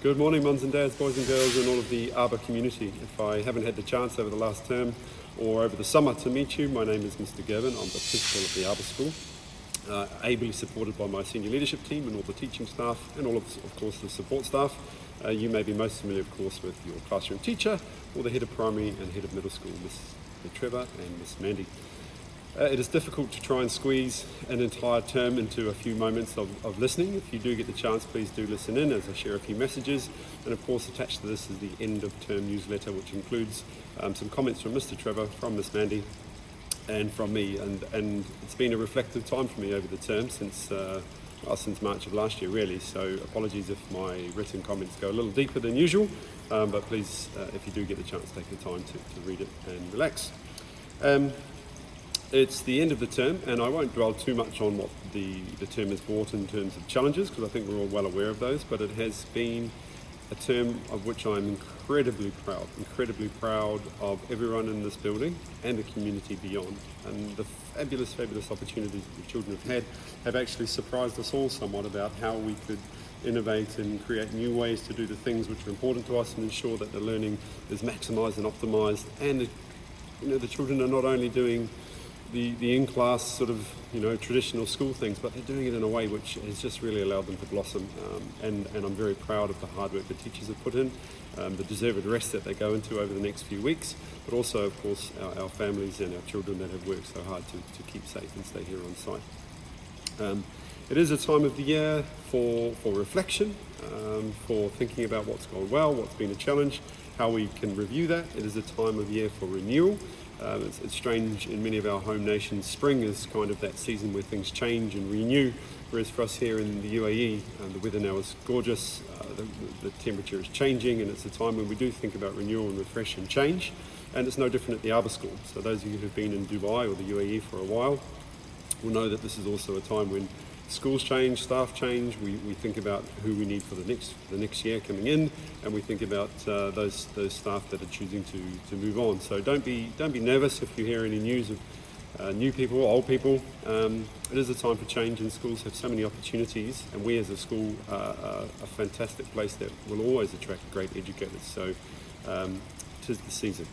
Good morning, mums and dads, boys and girls, and all of the Arbor community. If I haven't had the chance over the last term or over the summer to meet you, my name is Mr. Gavin. I'm the principal of the Arbor School, ably supported by my senior leadership team and all the teaching staff and all of course, the support staff. You may be most familiar, of course, with your classroom teacher or the head of primary and head of middle school, Miss Trevor and Miss Mandy. It is difficult to try and squeeze an entire term into a few moments of listening. If you do get the chance, please do listen in as I share a few messages. And of course, attached to this is the end of term newsletter, which includes some comments from Mr. Trevor, from Miss Mandy, and from me. And it's been a reflective time for me over the term since March of last year, really. So apologies if my written comments go a little deeper than usual, but please, if you do get the chance, take the time to read it and relax. It's the end of the term, and I won't dwell too much on what the term has brought in terms of challenges, because I think we're all well aware of those, but it has been a term of which I'm incredibly proud of everyone in this building and the community beyond. And the fabulous opportunities that the children have actually surprised us all somewhat about how we could innovate and create new ways to do the things which are important to us and ensure that the learning is maximised and optimised. And the children are not only doing the in-class sort of, traditional school things, but they're doing it in a way which has just really allowed them to blossom. And I'm very proud of the hard work the teachers have put in, the deserved rest that they go into over the next few weeks, but also, of course, our families and our children that have worked so hard to keep safe and stay here on site. It is a time of the year for reflection, for thinking about what's gone well, what's been a challenge, how we can review that. It is a time of year for renewal. It's strange in many of our home nations, spring is kind of that season where things change and renew, whereas for us here in the UAE, the weather now is gorgeous, the temperature is changing, and it's a time when we do think about renewal and refresh and change, and it's no different at the Arbor School. So those of you who've been in Dubai or the UAE for a while will know that this is also a time when schools change, staff change. We think about who we need for the next year coming in, and we think about those staff that are choosing to move on. So don't be nervous if you hear any news of new people, old people. It is a time for change, and schools have so many opportunities, and we as a school are a fantastic place that will always attract great educators. So 'tis the season.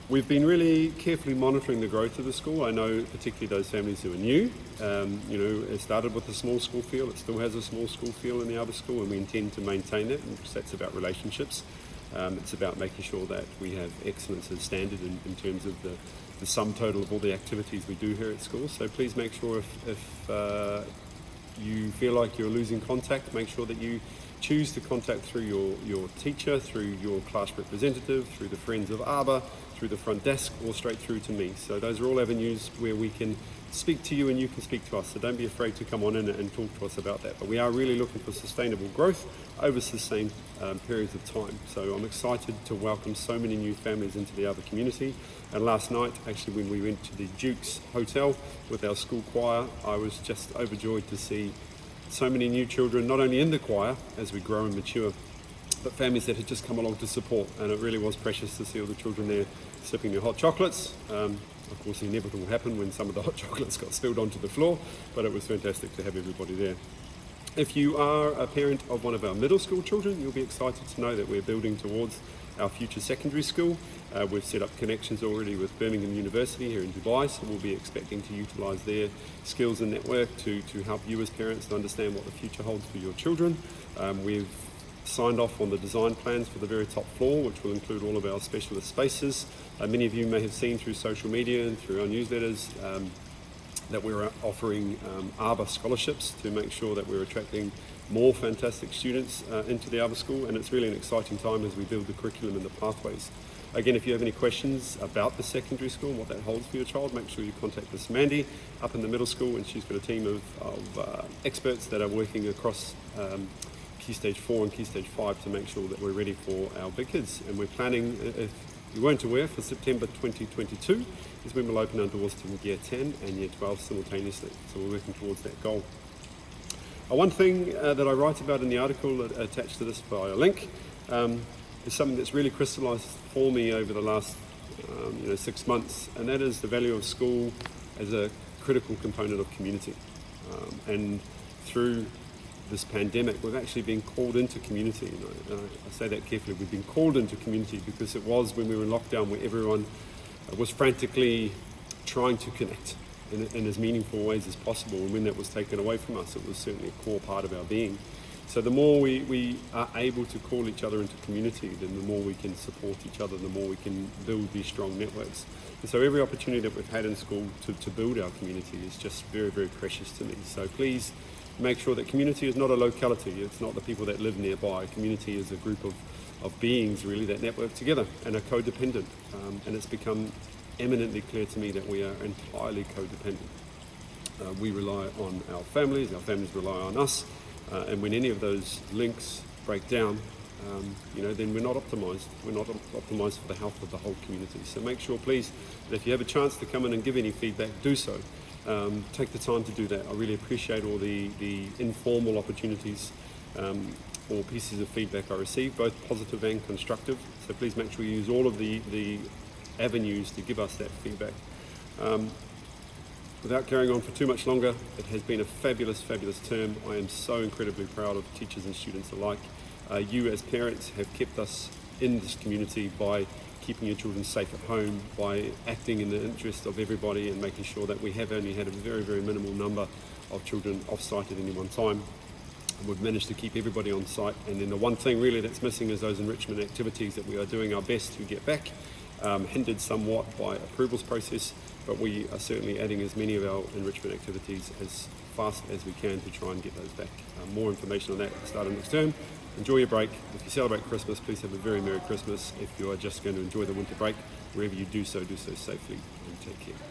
We've been really carefully monitoring the growth of the school. I know particularly those families who are new. It started with a small school feel. It still has a small school feel in the Arbor School, and we intend to maintain that, because that's about relationships. It's about making sure that we have excellence as standard in terms of the sum total of all the activities we do here at school. So please make sure if you feel like you're losing contact, make sure that you choose to contact through your teacher, through your class representative, through the Friends of Arbor, through the front desk, or straight through to me. So those are all avenues where we can speak to you and you can speak to us. So don't be afraid to come on in and talk to us about that. But we are really looking for sustainable growth over sustained periods of time. So I'm excited to welcome so many new families into the Arbor community. And last night, actually, when we went to the Duke's Hotel with our school choir, I was just overjoyed to see so many new children, not only in the choir as we grow and mature, but families that had just come along to support. And it really was precious to see all the children there sipping their hot chocolates. Of course, the inevitable happened when some of the hot chocolates got spilled onto the floor, but it was fantastic to have everybody there. If you are a parent of one of our middle school children, you'll be excited to know that we're building towards our future secondary school. We've set up connections already with Birmingham University here in Dubai, so we'll be expecting to utilise their skills and network to help you as parents to understand what the future holds for your children. We've signed off on the design plans for the very top floor, which will include all of our specialist spaces. Many of you may have seen through social media and through our newsletters that we're offering Arbor scholarships to make sure that we're attracting more fantastic students into the Arbor School, and it's really an exciting time as we build the curriculum and the pathways. Again, if you have any questions about the secondary school and what that holds for your child, make sure you contact Miss Mandy up in the middle school, and she's got a team of experts that are working across Key Stage 4 and Key Stage 5 to make sure that we're ready for our big kids. And we're planning, if you weren't aware, for September 2022 is when we'll open our doors to Year 10 and Year 12 simultaneously. So we're working towards that goal. One thing that I write about in the article attached to this via a link is something that's really crystallised for me over the last 6 months, and that is the value of school as a critical component of community. And through this pandemic, we've actually been called into community. I say that carefully. We've been called into community because it was when we were in lockdown where everyone was frantically trying to connect in as meaningful ways as possible. And when that was taken away from us, it was certainly a core part of our being. So the more we are able to call each other into community, then the more we can support each other, the more we can build these strong networks. And so every opportunity that we've had in school to build our community is just very, very precious to me. So please make sure that community is not a locality. It's not the people that live nearby. Community is a group of beings really that network together and are codependent. And it's become eminently clear to me that we are entirely codependent. We rely on our families rely on us. And when any of those links break down, then we're not optimised. We're not optimised for the health of the whole community. So make sure, please, that if you have a chance to come in and give any feedback, do so. Take the time to do that. I really appreciate all the informal opportunities or pieces of feedback I receive, both positive and constructive. So please make sure you use all of the avenues to give us that feedback. Without carrying on for too much longer, it has been a fabulous, fabulous term. I am so incredibly proud of teachers and students alike. You as parents have kept us in this community by keeping your children safe at home, by acting in the interest of everybody and making sure that we have only had a very, very minimal number of children off-site at any one time. We've managed to keep everybody on site, and then the one thing really that's missing is those enrichment activities that we are doing our best to get back, hindered somewhat by approvals process, but we are certainly adding as many of our enrichment activities as fast as we can to try and get those back. More information on that at the start of next term. Enjoy your break. If you celebrate Christmas, please have a very Merry Christmas. If you are just going to enjoy the winter break, wherever you do so safely and take care.